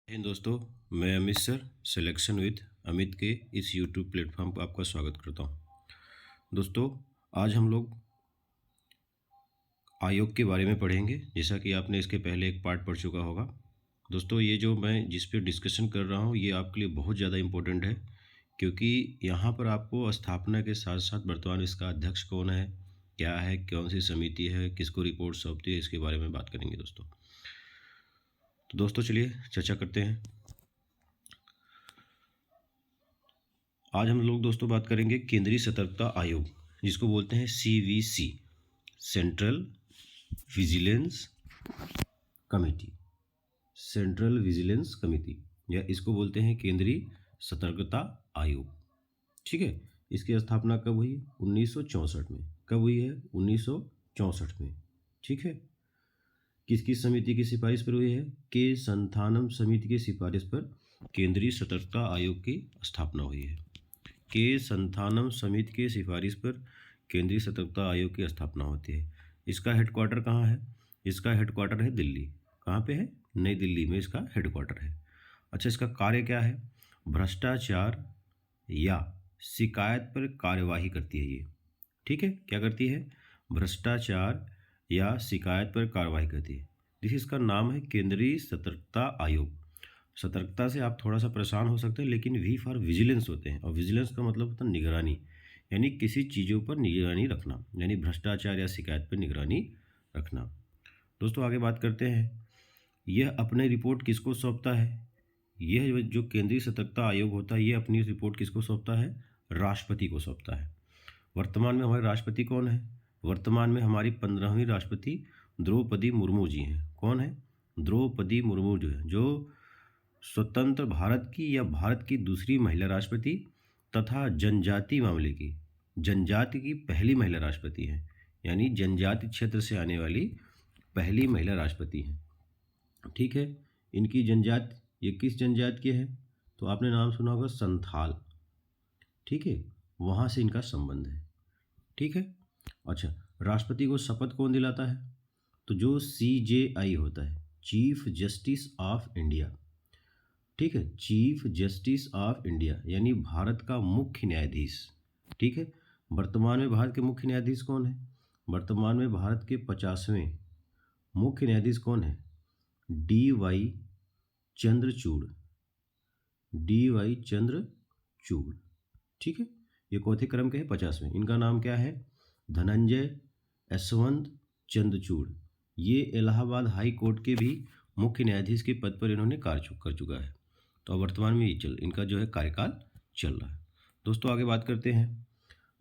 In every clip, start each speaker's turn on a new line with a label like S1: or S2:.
S1: हिंद दोस्तों, मैं Amit sir selection with Amit के इस यूट्यूब प्लेटफॉर्म पर आपका स्वागत करता हूं। दोस्तों, आज हम लोग आयोग के बारे में पढ़ेंगे। जैसा कि आपने इसके पहले एक पार्ट पढ़ चुका होगा। दोस्तों, ये जो मैं जिस पे डिस्कशन कर रहा हूं ये आपके लिए बहुत ज़्यादा इम्पोर्टेंट है, क्योंकि यहाँ पर आपको स्थापना के साथ साथ वर्तमान इसका अध्यक्ष कौन है, क्या है, कौन सी समिति है, किसको रिपोर्ट सौंपती है, इसके बारे में बात करेंगे दोस्तों। तो दोस्तों चलिए चर्चा करते हैं। आज हम लोग दोस्तों बात करेंगे केंद्रीय सतर्कता आयोग, जिसको बोलते हैं CVC, central vigilance committee. Central vigilance committee या इसको बोलते हैं केंद्रीय सतर्कता आयोग। ठीक है, इसकी स्थापना कब हुई? 1964 में। कब हुई है? 1964 में। ठीक है, किस किस समिति की सिफारिश पर हुई है? के संथानम समिति की सिफारिश पर केंद्रीय सतर्कता आयोग की स्थापना हुई है। के संथानम समिति के सिफारिश पर केंद्रीय सतर्कता आयोग की स्थापना होती है। इसका हेडक्वार्टर कहाँ है? इसका हेडक्वार्टर है दिल्ली। कहाँ पे है? नई दिल्ली में इसका हेडक्वार्टर है। अच्छा, इसका कार्य क्या है? भ्रष्टाचार या शिकायत पर कार्यवाही करती है ये। ठीक है, क्या करती है? भ्रष्टाचार या शिकायत पर कार्रवाई करती है। इसका नाम है केंद्रीय सतर्कता आयोग। सतर्कता से आप थोड़ा सा परेशान हो सकते हैं, लेकिन वी फॉर विजिलेंस होते हैं, और विजिलेंस का मतलब होता है निगरानी, यानी किसी चीज़ों पर निगरानी रखना, यानी भ्रष्टाचार या शिकायत पर निगरानी रखना। दोस्तों आगे बात करते हैं। यह अपने रिपोर्ट किसको सौंपता है? यह जो केंद्रीय सतर्कता आयोग होता है ये अपनी रिपोर्ट किसको सौंपता है? राष्ट्रपति को सौंपता है। वर्तमान में हमारे राष्ट्रपति कौन है? वर्तमान में हमारी 15वीं राष्ट्रपति द्रौपदी मुर्मू जी हैं। कौन है? द्रौपदी मुर्मू जो है, जो स्वतंत्र भारत की या भारत की दूसरी महिला राष्ट्रपति तथा जनजाति मामले की, जनजाति की पहली महिला राष्ट्रपति हैं, यानी जनजाति क्षेत्र से आने वाली पहली महिला राष्ट्रपति हैं। ठीक है, इनकी जनजाति, ये किस जनजाति के हैं? तो आपने नाम सुना होगा संथाल। ठीक है, वहाँ से इनका संबंध है। ठीक है, अच्छा, राष्ट्रपति को शपथ कौन दिलाता है? तो जो CJI होता है, चीफ जस्टिस ऑफ इंडिया। ठीक है, चीफ जस्टिस ऑफ इंडिया यानी भारत का मुख्य न्यायाधीश। ठीक है, वर्तमान में भारत के मुख्य न्यायाधीश कौन है? वर्तमान में भारत के 50वें मुख्य न्यायाधीश कौन है? DY चंद्रचूड़। DY चंद्रचूड़। ठीक है, ये चौथे क्रम के हैं, 50वें। इनका नाम क्या है? धनंजय यशवंत चंद्रचूड़। ये इलाहाबाद हाई कोर्ट के भी मुख्य न्यायाधीश के पद पर इन्होंने कार्य कर चुका है। तो वर्तमान में ये इनका जो है कार्यकाल चल रहा है। दोस्तों आगे बात करते हैं।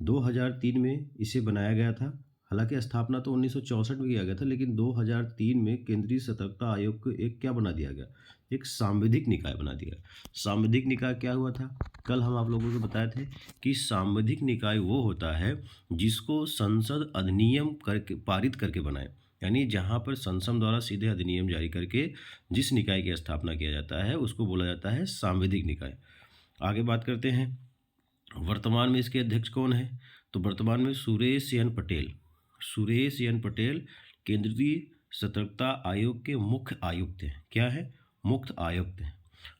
S1: 2003 में इसे बनाया गया था। हालांकि स्थापना तो 1964 में किया गया था, लेकिन 2003 में केंद्रीय सतर्कता आयोग को एक क्या बना दिया गया? एक सांविधिक निकाय बना दिया। सांविधिक निकाय क्या हुआ था? कल हम आप लोगों को बताए थे कि सांविधिक निकाय वो होता है जिसको संसद अधिनियम करके पारित करके बनाए, यानी जहाँ पर संसद द्वारा सीधे अधिनियम जारी करके जिस निकाय की स्थापना किया जाता है उसको बोला जाता है सांविधिक निकाय। आगे बात करते हैं, वर्तमान में इसके अध्यक्ष कौन है? तो वर्तमान में सुरेश एन पटेल। सुरेश एन पटेल केंद्रीय सतर्कता आयोग के मुख्य आयुक्त हैं। क्या है? मुख्य आयुक्त हैं।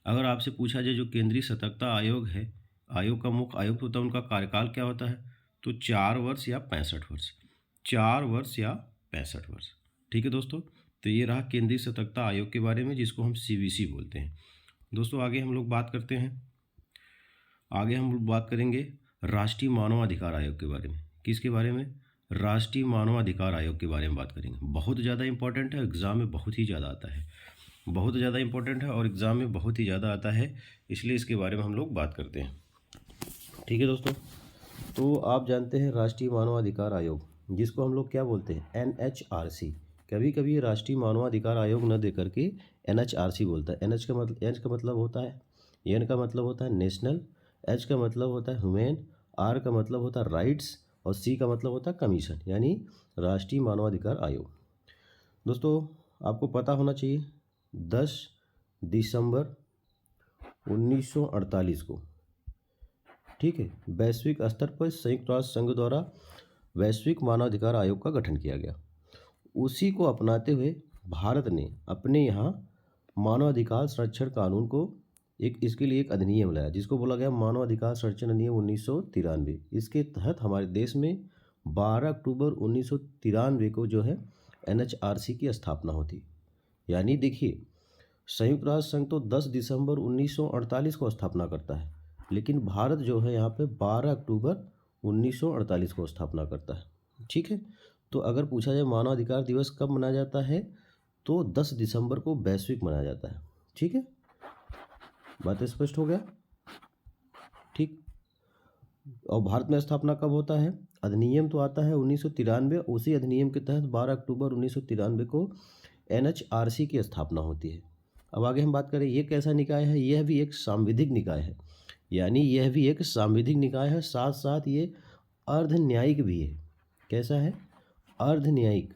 S1: अगर आपसे पूछा जाए जो केंद्रीय सतर्कता आयोग है, आयोग का मुख्य आयुक्त होता है, उनका कार्यकाल क्या होता है? तो 4 वर्ष या 65 वर्ष। 4 वर्ष या 65 वर्ष। ठीक है दोस्तों, तो ये रहा केंद्रीय सतर्कता आयोग के बारे में, जिसको हम CVC बोलते हैं। दोस्तों आगे हम लोग बात करते हैं। आगे हम लोग बात करेंगे राष्ट्रीय मानवाधिकार आयोग के बारे में। किसके बारे में? राष्ट्रीय मानवाधिकार आयोग के बारे में बात करेंगे। बहुत ज़्यादा इंपॉर्टेंट है, एग्ज़ाम में बहुत ही ज़्यादा आता है, बहुत ज़्यादा इंपॉर्टेंट है और एग्ज़ाम में बहुत ही ज़्यादा आता है, इसलिए इसके बारे में हम लोग बात करते हैं। ठीक है दोस्तों, तो आप जानते हैं राष्ट्रीय मानवाधिकार आयोग, जिसको हम लोग क्या बोलते हैं? NHRC। कभी कभी राष्ट्रीय मानवाधिकार आयोग न दे करके NHRC बोलता है। एच का मतलब होता है, N का मतलब होता है नेशनल, H का मतलब होता है ह्यूमन, R का मतलब होता है राइट्स, और C का मतलब होता है कमीशन, यानी राष्ट्रीय मानवाधिकार आयोग। दोस्तों आपको पता होना चाहिए 10 दिसंबर 1948 को, ठीक है, वैश्विक स्तर पर संयुक्त राष्ट्र संघ द्वारा वैश्विक मानवाधिकार आयोग का गठन किया गया। उसी को अपनाते हुए भारत ने अपने यहाँ मानवाधिकार संरक्षण कानून को इसके लिए एक अधिनियम लाया, जिसको बोला गया मानवाधिकार संरक्षण अधिनियम 1993। इसके तहत हमारे देश में 12 अक्टूबर 1993 को जो है NHRC की स्थापना होती। यानी देखिए, संयुक्त राष्ट्र संघ तो 10 दिसंबर 1948 को स्थापना करता है, लेकिन भारत जो है यहाँ पे 12 अक्टूबर 1948 को स्थापना करता है। ठीक है, तो अगर पूछा जाए मानवाधिकार दिवस कब मनाया जाता है, तो 10 दिसंबर को वैश्विक मनाया जाता है। ठीक है, बात स्पष्ट हो गया। ठीक, और भारत में स्थापना कब होता है? अधिनियम तो आता है 1993, उसी अधिनियम के तहत 12 अक्टूबर 1993 को NHRC की स्थापना होती है। अब आगे हम बात करें, ये कैसा निकाय है? यह भी एक सांविधिक निकाय है, यानी यह भी एक सांविधिक निकाय है, साथ साथ ये अर्ध न्यायिक भी है। कैसा है? अर्ध न्यायिक,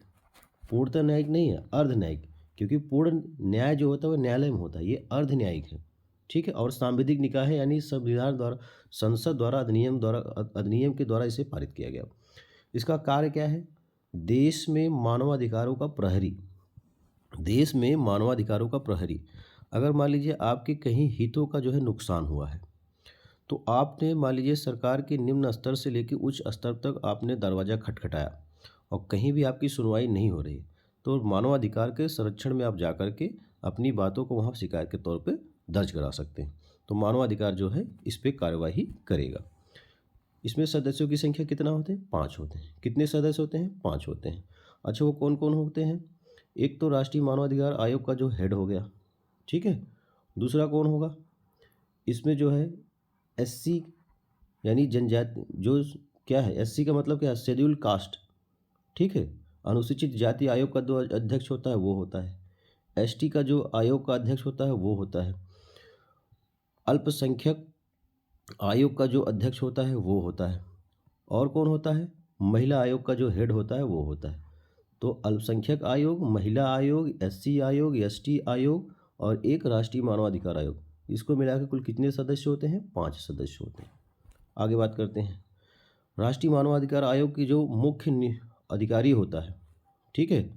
S1: पूर्णतः न्यायिक नहीं है, अर्ध न्यायिक, क्योंकि पूर्ण न्याय जो होता है वो न्यायालय में होता है, ये अर्ध न्यायिक है। ठीक है, और सांविधिक निकाय है, यानी संविधान द्वारा, संसद द्वारा, अधिनियम के द्वारा इसे पारित किया गया। इसका कार्य क्या है? देश में मानवाधिकारों का प्रहरी, देश में मानवाधिकारों का प्रहरी। अगर मान लीजिए आपके कहीं हितों का जो है नुकसान हुआ है, तो आपने मान लीजिए सरकार के निम्न स्तर से लेकर उच्च स्तर तक आपने दरवाज़ा खटखटाया और कहीं भी आपकी सुनवाई नहीं हो रही, तो मानवाधिकार के संरक्षण में आप जा कर के अपनी बातों को वहाँ शिकायत के तौर पे दर्ज करा सकते हैं। तो मानवाधिकार जो है इस पर कार्यवाही करेगा। इसमें सदस्यों की संख्या कितना होते हैं? 5 होते हैं। कितने सदस्य होते हैं? 5 होते हैं। अच्छा, वो कौन कौन होते हैं? एक तो राष्ट्रीय मानवाधिकार आयोग का जो हेड हो गया, ठीक है। दूसरा कौन होगा? इसमें जो है SC यानी जनजाति, जो क्या है SC का मतलब क्या है? शेड्यूल कास्ट, ठीक है। अनुसूचित जाति आयोग का जो अध्यक्ष होता है वो होता है। ST का जो आयोग का अध्यक्ष होता है वो होता है। अल्पसंख्यक आयोग का जो अध्यक्ष होता है वो होता है। और कौन होता है? महिला आयोग का जो हेड होता है वो होता है। तो अल्पसंख्यक आयोग, महिला आयोग, SC आयोग, ST आयोग और एक राष्ट्रीय मानवाधिकार आयोग, इसको मिलाकर कुल कितने सदस्य होते हैं? 5 सदस्य होते हैं। आगे बात करते हैं। राष्ट्रीय मानवाधिकार आयोग की जो मुख्य अधिकारी होता है, ठीक है,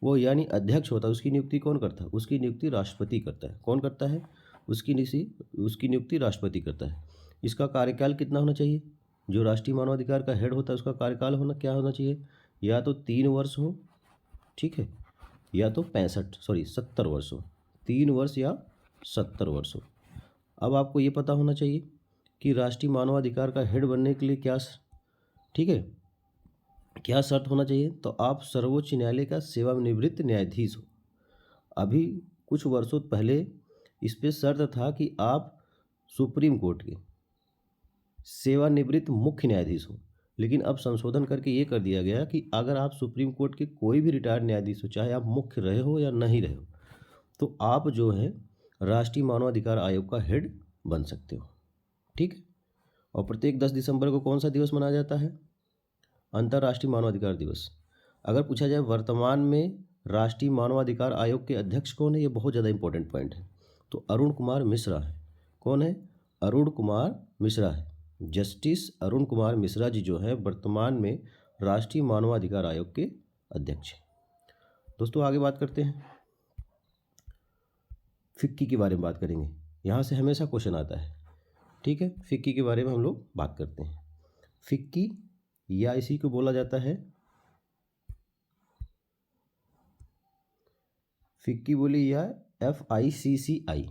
S1: वो यानी अध्यक्ष होता है, उसकी नियुक्ति कौन करता है? उसकी नियुक्ति राष्ट्रपति करता है। कौन करता है? उसकी नियुक्ति राष्ट्रपति करता है। इसका कार्यकाल कितना होना चाहिए? जो राष्ट्रीय मानवाधिकार का हेड होता है उसका कार्यकाल क्या होना चाहिए? या तो 3 वर्ष हो, ठीक है, या तो 70 वर्ष हो। 3 वर्ष या 70 वर्ष हो। अब आपको ये पता होना चाहिए कि राष्ट्रीय मानवाधिकार का हेड बनने के लिए क्या, ठीक है, क्या शर्त होना चाहिए? तो आप सर्वोच्च न्यायालय का सेवानिवृत्त न्यायाधीश हो। अभी कुछ वर्षों पहले इस पे शर्त था कि आप सुप्रीम कोर्ट के सेवानिवृत्त मुख्य न्यायाधीश हो, लेकिन अब संशोधन करके ये कर दिया गया कि अगर आप सुप्रीम कोर्ट के कोई भी रिटायर्ड न्यायाधीश हो, चाहे आप मुख्य रहे हो या नहीं रहे हो, तो आप जो है राष्ट्रीय मानवाधिकार आयोग का हेड बन सकते हो। ठीक है, और प्रत्येक 10 दिसंबर को कौन सा दिवस मनाया जाता है? अंतर्राष्ट्रीय मानवाधिकार दिवस। अगर पूछा जाए वर्तमान में राष्ट्रीय मानवाधिकार आयोग के अध्यक्ष कौन है, ये बहुत ज़्यादा इंपॉर्टेंट पॉइंट है। तो अरुण कुमार मिश्रा है। कौन है? अरुण कुमार मिश्रा है। जस्टिस अरुण कुमार मिश्रा जी जो है वर्तमान में राष्ट्रीय मानवाधिकार आयोग के अध्यक्ष हैं। दोस्तों आगे बात करते हैं, फिक्की के बारे में बात करेंगे। यहाँ से हमेशा क्वेश्चन आता है, ठीक है। फिक्की के बारे में हम लोग बात करते हैं। फिक्की या इसी को बोला जाता है, फिक्की बोली या FICCI,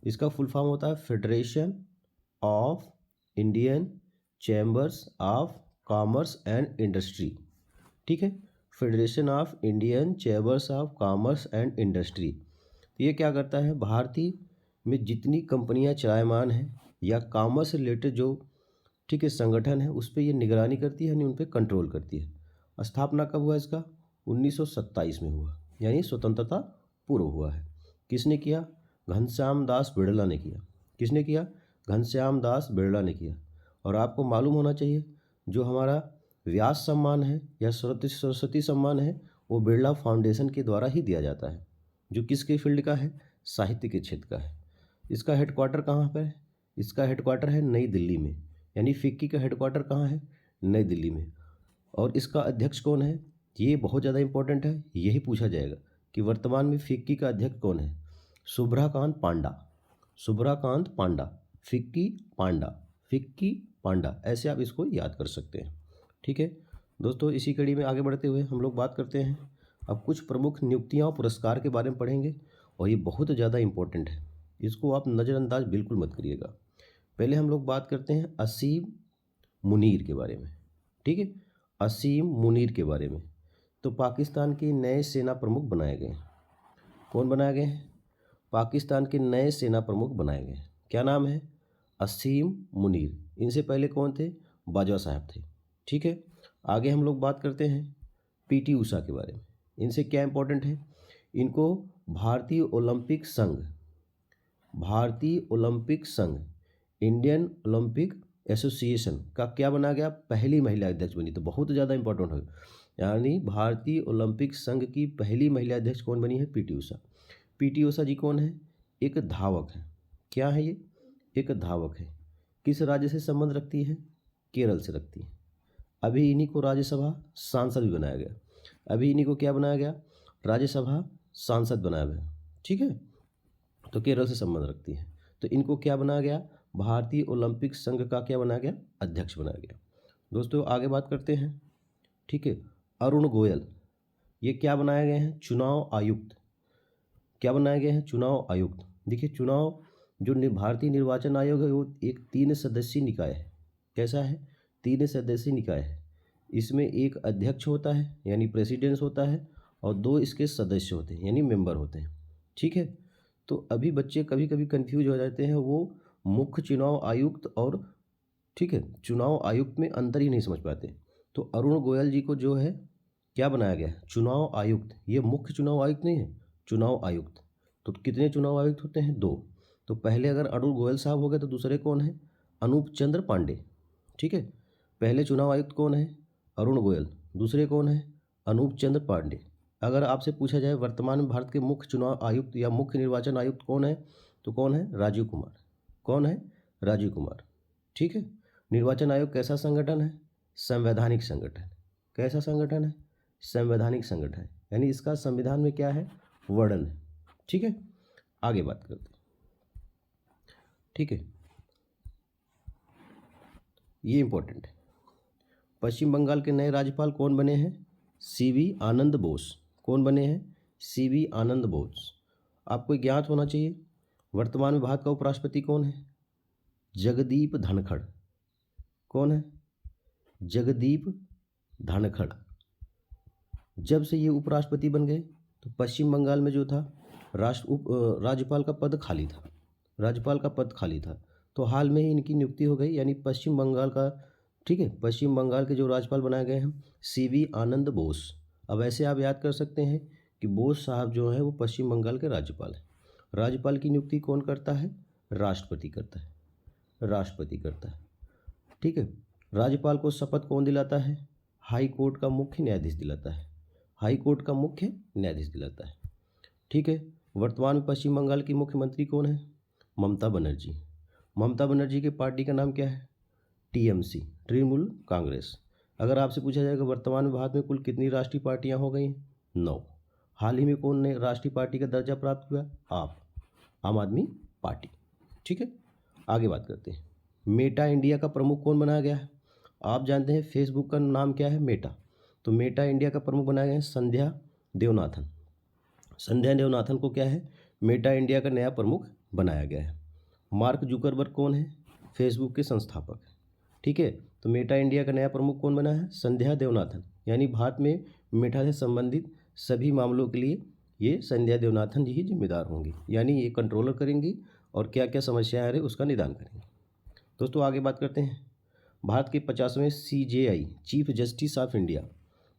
S1: इसका फुल फॉर्म होता है federation of Indian chambers of commerce and industry. ठीक है, federation of Indian chambers of commerce and industry. तो ये क्या करता है? भारतीय में जितनी कंपनियां चलायमान हैं या कॉमर्स से रिलेटेड जो, ठीक है, संगठन है, उस पर ये निगरानी करती है, यानी उन पर कंट्रोल करती है। स्थापना कब हुआ इसका? 1927 में हुआ, यानी स्वतंत्रता पूर्व हुआ है। किसने किया? घनश्याम दास बिड़ला ने किया। किसने किया? घनश्याम दास बिड़ला ने किया। और आपको मालूम होना चाहिए, जो हमारा व्यास सम्मान है या सरस्वती सम्मान है, वो बिड़ला फाउंडेशन के द्वारा ही दिया जाता है, जो किसके फील्ड का है? साहित्य के क्षेत्र का है। इसका हेडक्वार्टर कहाँ पर है? इसका हेडक्वार्टर है नई दिल्ली में, यानी फिक्की का हेडक्वार्टर कहाँ है? नई दिल्ली में। और इसका अध्यक्ष कौन है? ये बहुत ज़्यादा इंपॉर्टेंट है, यही पूछा जाएगा कि वर्तमान में फिक्की का अध्यक्ष कौन है। शुभ्राकांत पांडा, शुभ्राकांत पांडा, फिक्की पांडा, फिक्की पांडा, ऐसे आप इसको याद कर सकते हैं। ठीक है दोस्तों, इसी कड़ी में आगे बढ़ते हुए हम लोग बात करते हैं अब कुछ प्रमुख नियुक्तियां और पुरस्कार के बारे में पढ़ेंगे, और ये बहुत ज़्यादा इंपॉर्टेंट है, इसको आप नज़रअंदाज बिल्कुल मत करिएगा। पहले हम लोग बात करते हैं असीम मुनीर के बारे में। ठीक है, असीम मुनीर के बारे में। तो पाकिस्तान के नए सेना प्रमुख बनाए गए। कौन बनाए गए हैं? पाकिस्तान के नए सेना प्रमुख बनाए गए। क्या नाम है? असीम मुनीर। इनसे पहले कौन थे? बाजवा साहब थे। ठीक है, आगे हम लोग बात करते हैं पीटी ऊषा के बारे में। इनसे क्या इंपॉर्टेंट है? इनको भारतीय ओलंपिक संघ, भारतीय ओलंपिक संघ, इंडियन ओलंपिक एसोसिएशन का क्या बना गया? पहली महिला अध्यक्ष बनी। तो बहुत ज़्यादा इंपॉर्टेंट है, यानी भारतीय ओलंपिक संघ की पहली महिला अध्यक्ष कौन बनी है? पीटी ऊषा। पीटी ऊषा जी कौन है? एक धावक है। क्या है ये? एक धावक है। किस राज्य से संबंध रखती है? केरल से रखती है। अभी इन्हीं को राज्यसभा सांसद भी बनाया गया। अभी इन्हीं को क्या बनाया गया? राज्यसभा सांसद बनाया गया। ठीक है, तो केरल से संबंध रखती है। तो इनको क्या बनाया गया? भारतीय ओलंपिक संघ का क्या बनाया गया? अध्यक्ष बनाया गया। दोस्तों आगे बात करते हैं। ठीक है, अरुण गोयल, ये क्या बनाए गए हैं? चुनाव आयुक्त। क्या बनाए गए हैं? चुनाव आयुक्त। देखिए, चुनाव जो भारतीय निर्वाचन आयोग है वो एक 3 सदस्यीय निकाय है। कैसा है? 3 सदस्यीय निकाय है। इसमें एक अध्यक्ष होता है यानी प्रेसिडेंस होता है, और 2 इसके सदस्य होते हैं यानी मेंबर होते हैं। ठीक है, तो अभी बच्चे कभी कभी कंफ्यूज हो जाते हैं, वो मुख्य चुनाव आयुक्त और ठीक है चुनाव आयुक्त में अंतर ही नहीं समझ पाते। तो अरुण गोयल जी को जो है क्या बनाया गया है? चुनाव आयुक्त। ये मुख्य चुनाव आयुक्त नहीं है, चुनाव आयुक्त। तो कितने चुनाव आयुक्त होते हैं? 2। तो पहले अगर अरुण गोयल साहब हो गए तो दूसरे कौन है? अनूप चंद्र पांडे। ठीक है, पहले चुनाव आयुक्त कौन है? अरुण गोयल। दूसरे कौन है? अनूप चंद्र पांडे। अगर आपसे पूछा जाए वर्तमान में भारत के मुख्य चुनाव आयुक्त या मुख्य निर्वाचन आयुक्त कौन है, तो कौन है? राजीव कुमार। कौन है? राजीव कुमार। ठीक है, निर्वाचन आयोग कैसा संगठन है? संवैधानिक संगठन। कैसा संगठन है? संवैधानिक संगठन, यानी इसका संविधान में क्या है? वर्णन है। ठीक है, आगे बात करते हैं। ठीक है, ये इंपॉर्टेंट है। पश्चिम बंगाल के नए राज्यपाल कौन बने हैं? सीवी आनंद बोस। कौन बने हैं? सीवी आनंद बोस। आपको ज्ञात होना चाहिए वर्तमान में भारत का उपराष्ट्रपति कौन है? जगदीप धनखड़। कौन है? जगदीप धनखड़। जब से ये उपराष्ट्रपति बन गए तो पश्चिम बंगाल में जो था राज्यपाल का पद खाली था। राज्यपाल का पद खाली था, तो हाल में ही इनकी नियुक्ति हो गई, यानी पश्चिम बंगाल का ठीक है पश्चिम बंगाल के जो राज्यपाल बनाए गए हैं सीवी आनंद बोस। अब ऐसे आप याद कर सकते हैं कि बोस साहब जो हैं वो पश्चिम बंगाल के राज्यपाल हैं। राज्यपाल की नियुक्ति कौन करता है? राष्ट्रपति करता है। राष्ट्रपति करता है। ठीक है, राज्यपाल को शपथ कौन दिलाता है? हाई कोर्ट का मुख्य न्यायाधीश दिलाता है। हाई कोर्ट का मुख्य न्यायाधीश दिलाता है। ठीक है, वर्तमान में पश्चिम बंगाल की मुख्यमंत्री कौन है? ममता बनर्जी। ममता बनर्जी की पार्टी का नाम क्या है? टीएमसी, तृणमूल कांग्रेस। अगर आपसे पूछा जाएगा वर्तमान में भारत में कुल कितनी राष्ट्रीय पार्टियां हो गई? 9। हाल ही में कौन ने राष्ट्रीय पार्टी का दर्जा प्राप्त हुआ? आम आदमी पार्टी। ठीक है, आगे बात करते हैं। मेटा इंडिया का प्रमुख कौन बनाया गया है? आप जानते हैं फेसबुक का नाम क्या है? मेटा। तो मेटा इंडिया का प्रमुख बनाया गया है संध्या देवनाथन। संध्या देवनाथन को क्या है? मेटा इंडिया का नया प्रमुख बनाया गया है। मार्क जुकरबर्ग कौन है? फेसबुक के संस्थापक। ठीक है, तो मेटा इंडिया का नया प्रमुख कौन बना है? संध्या देवनाथन, यानी भारत में मेटा से संबंधित सभी मामलों के लिए ये संध्या देवनाथन जी ही जिम्मेदार होंगी, यानी ये कंट्रोलर करेंगी और क्या क्या समस्याएं आ रही उसका निदान करेंगे। दोस्तों आगे बात करते हैं भारत के 50वें CJI chief justice of India.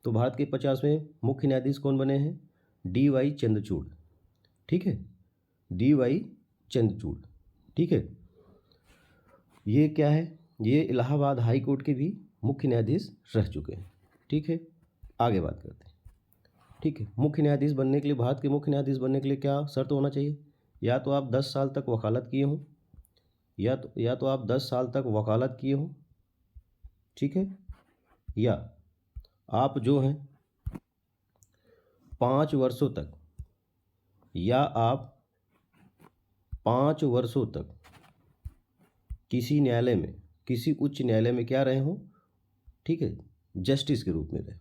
S1: तो भारत के 50वें मुख्य न्यायाधीश कौन बने हैं? DY चंद्रचूड़। ठीक है, DY चंद्रचूड़। ठीक है, ये क्या है? ये इलाहाबाद हाई कोर्ट के भी मुख्य न्यायाधीश रह चुके हैं। ठीक है, आगे बात करते हैं। ठीक है, मुख्य न्यायाधीश बनने के लिए, भारत के मुख्य न्यायाधीश बनने के लिए क्या शर्त होना चाहिए? या तो आप 10 साल तक वकालत किए हों, या तो आप 10 साल तक वकालत किए हों। ठीक है, या आप जो हैं 5 वर्षों तक, या आप 5 वर्षों तक किसी न्यायालय में, किसी उच्च न्यायालय में क्या रहे हो, ठीक है, जस्टिस के रूप में रहे हो,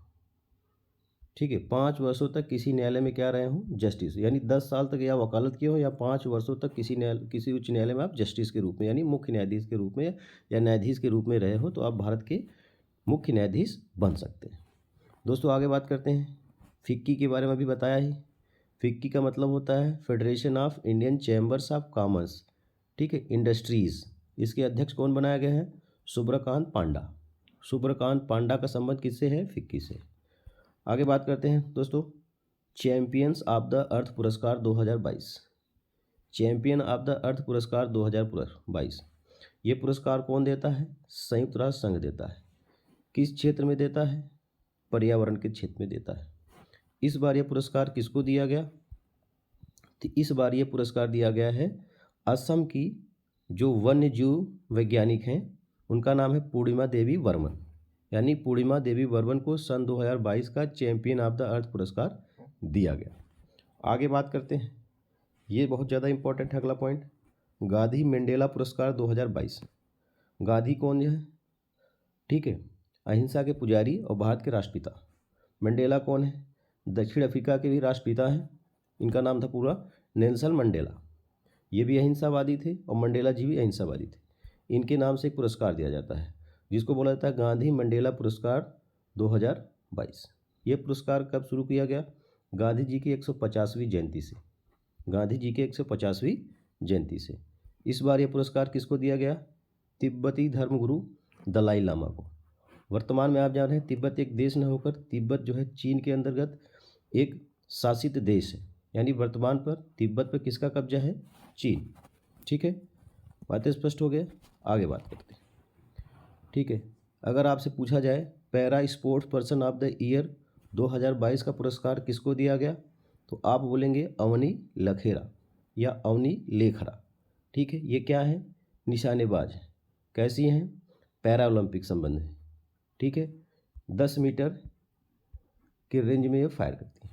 S1: ठीक है। 5 वर्षों तक किसी न्यायालय में क्या रहे हो, जस्टिस, यानी 10 साल तक या वकालत किए हो, या 5 वर्षों तक किसी उच्च न्यायालय में आप जस्टिस के रूप में यानी मुख्य न्यायाधीश के रूप में या न्यायाधीश के रूप में रहे हो, तो आप भारत के मुख्य न्यायाधीश बन सकते हैं। दोस्तों आगे बात करते हैं, फिक्की के बारे में भी बताया ही। फिक्की का मतलब होता है federation of Indian chambers of commerce, ठीक है, इंडस्ट्रीज़। इसके अध्यक्ष कौन बनाया गया है, सुब्रकांत पांडा। सुब्रकांत पांडा का संबंध किससे है, फिक्की से। आगे बात करते हैं दोस्तों, चैंपियंस ऑफ द अर्थ पुरस्कार 2022। चैंपियन ऑफ द अर्थ पुरस्कार 2022 ये पुरस्कार कौन देता है, संयुक्त राष्ट्र संघ देता है। किस क्षेत्र में देता है, पर्यावरण के क्षेत्र में देता है। इस बार ये पुरस्कार किसको दिया गया, तो इस बार ये पुरस्कार दिया गया है असम की जो वन्य जीव वैज्ञानिक हैं, उनका नाम है पूर्णिमा देवी वर्मन, यानी पूर्णिमा देवी वर्मन को सन 2022 का चैंपियन ऑफ द अर्थ पुरस्कार दिया गया। आगे बात करते हैं, ये बहुत ज़्यादा इंपॉर्टेंट है अगला पॉइंट, गांधी मंडेला पुरस्कार 2022। गांधी कौन है, ठीक है, अहिंसा के पुजारी और भारत के राष्ट्रपिता। मंडेला कौन है, दक्षिण अफ्रीका के भी राष्ट्रपिता हैं, इनका नाम था पूरा नेल्सन मंडेला। ये भी अहिंसावादी थे और मंडेला जी भी अहिंसावादी थे। इनके नाम से एक पुरस्कार दिया जाता है जिसको बोला जाता है गांधी मंडेला पुरस्कार 2022। ये पुरस्कार कब शुरू किया गया, गांधी जी की 150वीं जयंती से, गांधी जी की 150वीं जयंती से। इस बार ये पुरस्कार किसको दिया गया, तिब्बती धर्मगुरु दलाई लामा को। वर्तमान में आप जान रहे हैं तिब्बत एक देश न होकर तिब्बत जो है चीन के अंतर्गत एक शासित देश है, यानी वर्तमान पर तिब्बत पर किसका कब्जा है, चीन, ठीक है। बातें स्पष्ट हो गया, आगे बात करते हैं, ठीक है। अगर आपसे पूछा जाए para sports person of the year 2022 का पुरस्कार किसको दिया गया, तो आप बोलेंगे अवनी लखेरा या अवनी लेखरा, ठीक है। ये क्या है, निशानेबाज है, कैसी हैं, पैरा ओलंपिक संबंध है, ठीक है। 10 मीटर के रेंज में ये फायर करती हैं।